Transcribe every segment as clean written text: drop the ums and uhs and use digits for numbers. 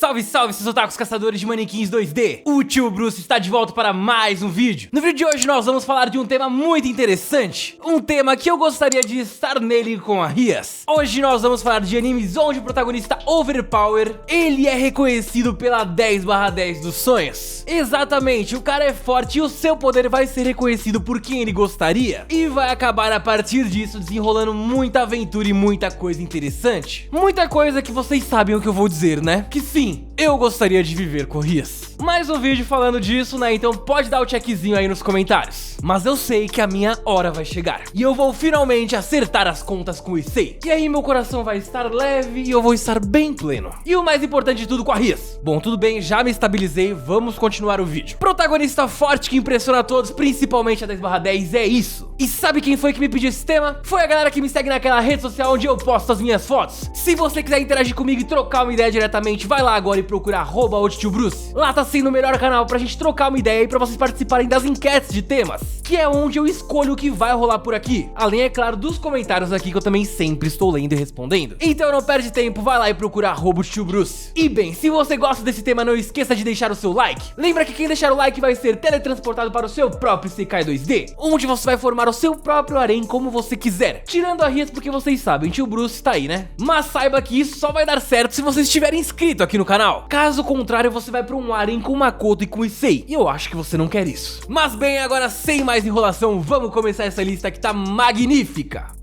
Salve, salve, seus otakus caçadores de manequins 2D! O Tio Bruce está de volta para mais um vídeo. No vídeo de hoje nós vamos falar de um tema muito interessante. Um tema que eu gostaria de estar nele com a Rias. Hoje nós vamos falar de animes onde o protagonista Overpower, ele é reconhecido pela 10/10 dos sonhos. Exatamente, o cara é forte e o seu poder vai ser reconhecido por quem ele gostaria. E vai acabar a partir disso desenrolando muita aventura e muita coisa interessante. Muita coisa que vocês sabem o que eu vou dizer, né? Que sim, eu gostaria de viver com Rias. Mais um vídeo falando disso, né? Então pode dar o checkzinho aí nos comentários. Mas eu sei que a minha hora vai chegar e eu vou finalmente acertar as contas com o Issei. E aí meu coração vai estar leve e eu vou estar bem pleno. E o mais importante de tudo, com a Rias. Bom, tudo bem, já me estabilizei, vamos continuar o vídeo. Protagonista forte que impressiona a todos, principalmente a 10/10, é isso. E sabe quem foi que me pediu esse tema? Foi a galera que me segue naquela rede social onde eu posto as minhas fotos. Se você quiser interagir comigo e trocar uma ideia diretamente, vai lá agora e procura @OTioBruce. Lá tá sendo o melhor canal pra gente trocar uma ideia e pra vocês participarem das enquetes de temas, que é onde eu escolho o que vai rolar por aqui. Além, é claro, dos comentários aqui que eu também sempre estou lendo e respondendo. Então não perde tempo, vai lá e procura @OTioBruce. E bem, se você gosta desse tema, não esqueça de deixar o seu like. Lembra que quem deixar o like vai ser teletransportado para o seu próprio Isekai 2D, onde você vai formar o seu próprio harém como você quiser. Tirando a Rias, porque vocês sabem, Tio Bruce tá aí, né? Mas saiba que isso só vai dar certo se você estiver inscrito aqui no canal. Caso contrário, você vai para um harém com Makoto e com Issei, e eu acho que você não quer isso. Mas bem, agora sem mais enrolação, vamos começar essa lista que tá magnífica.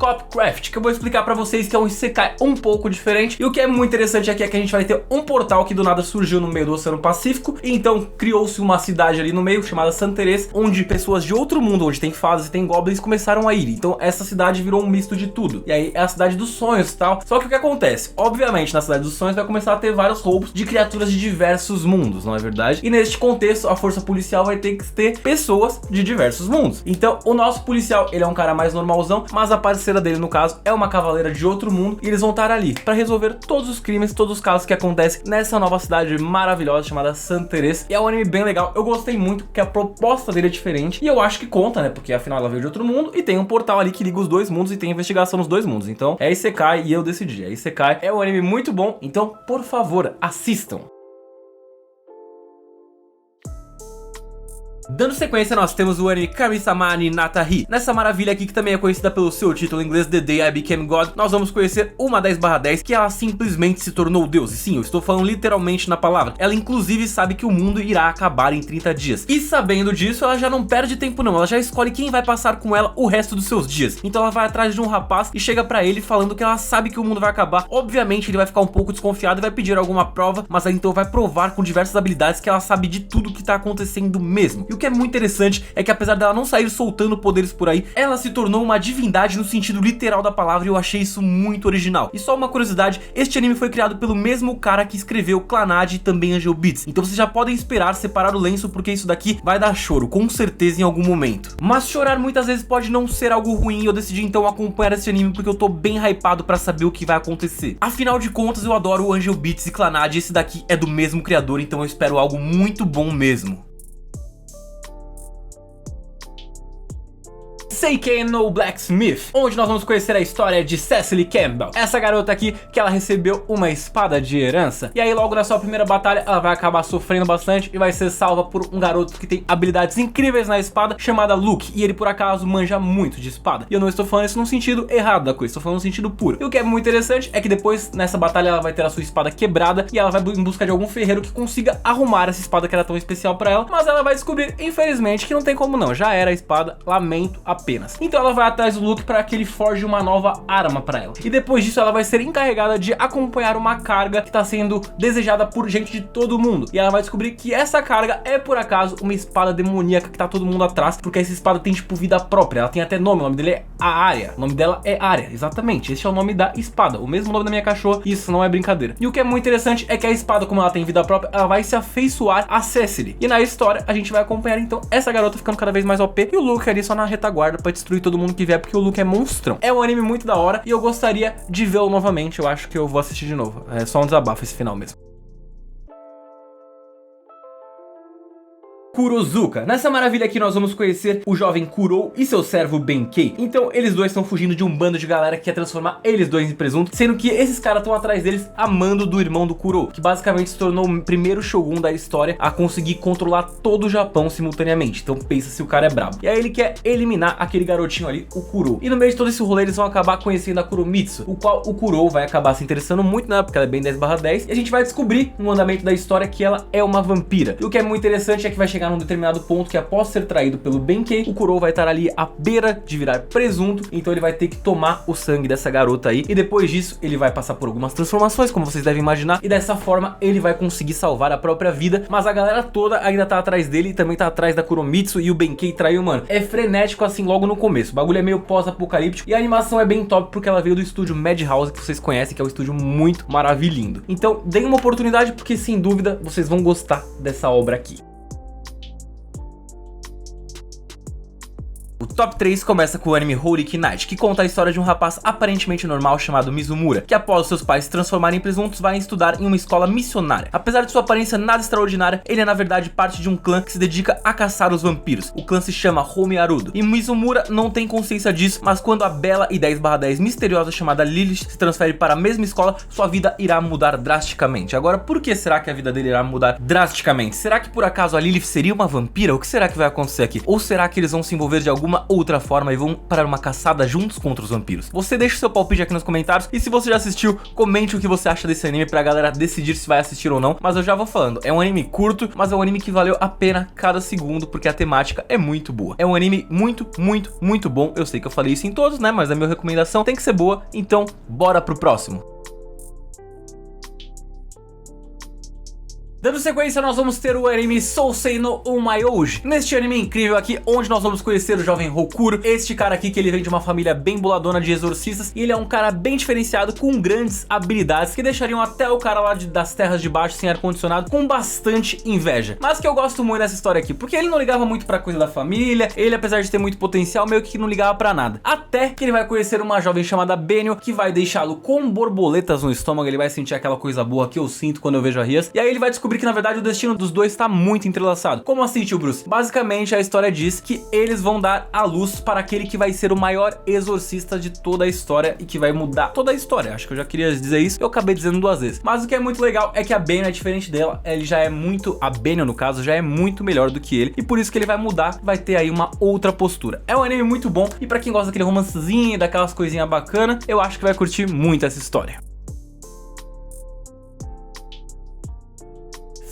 Copcraft, que eu vou explicar pra vocês que é um Isekai um pouco diferente. E o que é muito interessante aqui é que a gente vai ter um portal que do nada surgiu no meio do Oceano Pacífico. E então criou-se uma cidade ali no meio chamada Santeres, onde pessoas de outro mundo, onde tem fadas e tem goblins, começaram a ir. Então essa cidade virou um misto de tudo. E aí é a cidade dos sonhos e tal. Só que o que acontece? Obviamente na cidade dos sonhos vai começar a ter vários roubos de criaturas de diversos mundos, não é verdade? E neste contexto a força policial vai ter que ter pessoas de diversos mundos. Então o nosso policial, ele é um cara mais normalzão, mas a parceira dele, no caso, é uma cavaleira de outro mundo, e eles vão estar ali pra resolver todos os crimes, todos os casos que acontecem nessa nova cidade maravilhosa chamada Santeres. E é um anime bem legal, eu gostei muito porque a proposta dele é diferente, e eu acho que conta, né, porque afinal ela veio de outro mundo, e tem um portal ali que liga os dois mundos, e tem investigação nos dois mundos. Então é Isekai, e eu decidi, é Isekai. É um anime muito bom, então por favor, assistam. Dando sequência, nós temos o anime Kami-sama ni Natahi. Nessa maravilha aqui, que também é conhecida pelo seu título em inglês The Day I Became God, nós vamos conhecer uma 10/10 que ela simplesmente se tornou Deus. E sim, eu estou falando literalmente na palavra. Ela inclusive sabe que o mundo irá acabar em 30 dias. E sabendo disso, ela já não perde tempo não, ela já escolhe quem vai passar com ela o resto dos seus dias. Então ela vai atrás de um rapaz e chega pra ele falando que ela sabe que o mundo vai acabar. Obviamente ele vai ficar um pouco desconfiado e vai pedir alguma prova, mas aí então vai provar com diversas habilidades que ela sabe de tudo que tá acontecendo mesmo. E o que é muito interessante é que apesar dela não sair soltando poderes por aí, ela se tornou uma divindade no sentido literal da palavra, e eu achei isso muito original. E só uma curiosidade, este anime foi criado pelo mesmo cara que escreveu Clannad e também Angel Beats, então vocês já podem esperar separar o lenço, porque isso daqui vai dar choro, com certeza em algum momento. Mas chorar muitas vezes pode não ser algo ruim, e eu decidi então acompanhar esse anime porque eu tô bem hypado pra saber o que vai acontecer. Afinal de contas, eu adoro o Angel Beats e Clannad, e esse daqui é do mesmo criador, então eu espero algo muito bom mesmo. Seiken no Blacksmith, onde nós vamos conhecer a história de Cecily Campbell, essa garota aqui que ela recebeu uma espada de herança, e aí logo na sua primeira batalha ela vai acabar sofrendo bastante e vai ser salva por um garoto que tem habilidades incríveis na espada, chamada Luke, e ele por acaso manja muito de espada. E eu não estou falando isso num sentido errado da coisa, estou falando no sentido puro. E o que é muito interessante é que depois nessa batalha ela vai ter a sua espada quebrada, e ela vai em busca de algum ferreiro que consiga arrumar essa espada que era tão especial pra ela, mas ela vai descobrir, infelizmente, que não tem como não, já era a espada, lamento apenas. Então ela vai atrás do Luke para que ele forje uma nova arma para ela. E depois disso ela vai ser encarregada de acompanhar uma carga que está sendo desejada por gente de todo mundo. E ela vai descobrir que essa carga é por acaso uma espada demoníaca que tá todo mundo atrás, porque essa espada tem tipo vida própria. Ela tem até nome, o nome dele é a Arya. O nome dela é Arya, exatamente. Esse é o nome da espada, o mesmo nome da minha cachorra. Isso não é brincadeira. E o que é muito interessante é que a espada, como ela tem vida própria, ela vai se afeiçoar a Cecily. E na história a gente vai acompanhar então essa garota ficando cada vez mais OP, e o Luke ali só na retaguarda pra destruir todo mundo que vier, porque o Luke é monstrão. É um anime muito da hora e eu gostaria de vê-lo novamente. Eu acho que eu vou assistir de novo. É só um desabafo esse final mesmo. Kurozuka. Nessa maravilha aqui nós vamos conhecer o jovem Kurou e seu servo Benkei. Então eles dois estão fugindo de um bando de galera que quer transformar eles dois em presunto, sendo que esses caras estão atrás deles a mando do irmão do Kurou, que basicamente se tornou o primeiro Shogun da história a conseguir controlar todo o Japão simultaneamente. Então pensa se o cara é brabo. E aí ele quer eliminar aquele garotinho ali, o Kurou. E no meio de todo esse rolê eles vão acabar conhecendo a Kuromitsu, o qual o Kurou vai acabar se interessando muito nela, porque ela é bem 10/10, e a gente vai descobrir no andamento da história que ela é uma vampira. E o que é muito interessante é que vai chegar num determinado ponto que após ser traído pelo Benkei, o Kurou vai estar ali à beira de virar presunto, então ele vai ter que tomar o sangue dessa garota aí, e depois disso ele vai passar por algumas transformações, como vocês devem imaginar, e dessa forma ele vai conseguir salvar a própria vida, mas a galera toda ainda tá atrás dele e também tá atrás da Kuromitsu, e o Benkei traiu, mano. É frenético assim logo no começo, o bagulho é meio pós-apocalíptico, e a animação é bem top porque ela veio do estúdio Madhouse, que vocês conhecem, que é um estúdio muito maravilhoso. Então deem uma oportunidade porque sem dúvida vocês vão gostar dessa obra aqui. O top 3 começa com o anime Holy Knight, que conta a história de um rapaz aparentemente normal chamado Mizumura, que após seus pais se transformarem em presuntos, vai estudar em uma escola missionária. Apesar de sua aparência nada extraordinária, ele é na verdade parte de um clã que se dedica a caçar os vampiros. O clã se chama Homearudo, e Mizumura não tem consciência disso, mas quando a bela e 10/10 misteriosa chamada Lilith se transfere para a mesma escola, sua vida irá mudar drasticamente. Agora, por que será que a vida dele irá mudar drasticamente? Será que por acaso a Lilith seria uma vampira? O que será que vai acontecer aqui? Ou será que eles vão se envolver de alguma outra forma e vão para uma caçada juntos contra os vampiros? Você deixa o seu palpite aqui nos comentários, e se você já assistiu, comente o que você acha desse anime pra galera decidir se vai assistir ou não. Mas eu já vou falando, é um anime curto, mas é um anime que valeu a pena cada segundo, porque a temática é muito boa. É um anime muito bom. Eu sei que eu falei isso em todos, né, mas a minha recomendação tem que ser boa, então bora pro próximo. Dando sequência, nós vamos ter o anime Sousei no Umayouji. Neste anime incrível aqui, onde nós vamos conhecer o jovem Rokuro, este cara aqui que ele vem de uma família bem boladona de exorcistas, e ele é um cara bem diferenciado, com grandes habilidades, que deixariam até o cara lá das terras de baixo, sem ar-condicionado, com bastante inveja. Mas que eu gosto muito dessa história aqui, porque ele não ligava muito pra coisa da família, ele apesar de ter muito potencial, meio que não ligava pra nada. Até que ele vai conhecer uma jovem chamada Benio, que vai deixá-lo com borboletas no estômago, ele vai sentir aquela coisa boa que eu sinto quando eu vejo a Rias, e aí ele vai descobrir que na verdade o destino dos dois está muito entrelaçado. Como assim, tio Bruce? Basicamente a história diz que eles vão dar a luz para aquele que vai ser o maior exorcista de toda a história e que vai mudar toda a história. Acho que eu já queria dizer isso, eu acabei dizendo 2 vezes. Mas o que é muito legal é que a Benio é diferente dela, ele já é muito, a Benio no caso, já é muito melhor do que ele, e por isso que ele vai mudar, vai ter aí uma outra postura. É um anime muito bom, e pra quem gosta daquele romancezinho, daquelas coisinhas bacanas, eu acho que vai curtir muito essa história.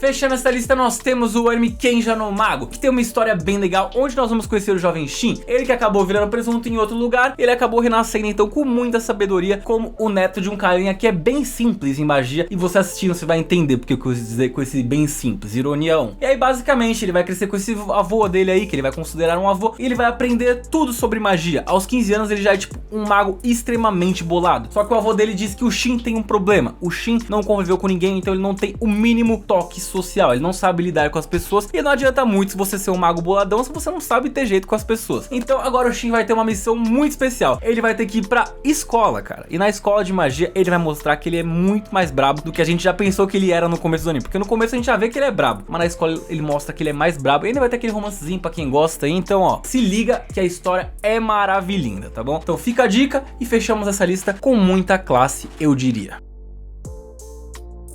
Fechando essa lista, nós temos o anime Kenja no Mago, que tem uma história bem legal, onde nós vamos conhecer o jovem Shin, ele que acabou virando presunto em outro lugar, ele acabou renascendo então com muita sabedoria, como o neto de um carinha que é bem simples em magia, e você assistindo você vai entender porque eu quis dizer com esse bem simples, ironia 1. E aí basicamente ele vai crescer com esse avô dele aí, que ele vai considerar um avô, e ele vai aprender tudo sobre magia. Aos 15 anos ele já é tipo um mago extremamente bolado, só que o avô dele diz que o Shin tem um problema, o Shin não conviveu com ninguém, então ele não tem o mínimo toque social, ele não sabe lidar com as pessoas, e não adianta muito se você ser um mago boladão se você não sabe ter jeito com as pessoas. Então agora o Shin vai ter uma missão muito especial, ele vai ter que ir pra escola, cara, e na escola de magia ele vai mostrar que ele é muito mais brabo do que a gente já pensou que ele era no começo do anime, porque no começo a gente já vê que ele é brabo, mas na escola ele mostra que ele é mais brabo, e ele vai ter aquele romancezinho pra quem gosta aí, então ó, se liga que a história é maravilhosa, tá bom? Então fica a dica, e fechamos essa lista com muita classe, eu diria.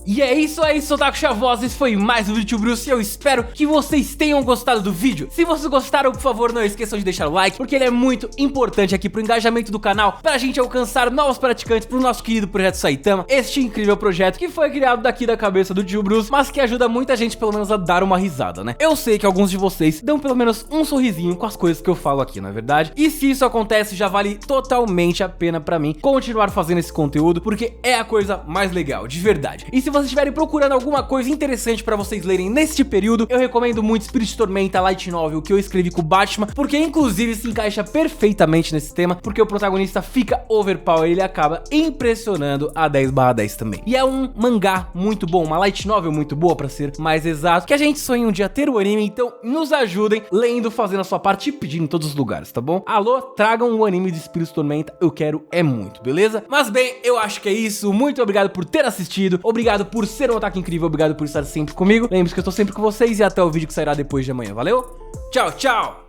E é isso aí, Otaku Chavoso, esse foi mais um vídeo do Tio Bruce, e eu espero que vocês tenham gostado do vídeo. Se vocês gostaram, por favor, não esqueçam de deixar o like, porque ele é muito importante aqui pro engajamento do canal, pra gente alcançar novos praticantes pro nosso querido Projeto Saitama, este incrível projeto que foi criado daqui da cabeça do Tio Bruce, mas que ajuda muita gente pelo menos a dar uma risada, né? Eu sei que alguns de vocês dão pelo menos um sorrisinho com as coisas que eu falo aqui, não é verdade? E se isso acontece, já vale totalmente a pena pra mim continuar fazendo esse conteúdo, porque é a coisa mais legal, de verdade. E se vocês estiverem procurando alguma coisa interessante pra vocês lerem neste período, eu recomendo muito Spirit Tormenta Light Novel, que eu escrevi com o Batman, porque inclusive se encaixa perfeitamente nesse tema, porque o protagonista fica overpower e ele acaba impressionando a 10/10 também. E é um mangá muito bom, uma Light Novel muito boa pra ser mais exato, que a gente sonha um dia ter o anime, então nos ajudem lendo, fazendo a sua parte e pedindo em todos os lugares, tá bom? Alô, tragam um anime de Spirit Tormenta, eu quero é muito, beleza? Mas bem, eu acho que é isso, muito obrigado por ter assistido, obrigado obrigado por ser um otaku incrível, obrigado por estar sempre comigo. Lembre-se que eu estou sempre com vocês e até o vídeo que sairá depois de amanhã, valeu? Tchau, tchau!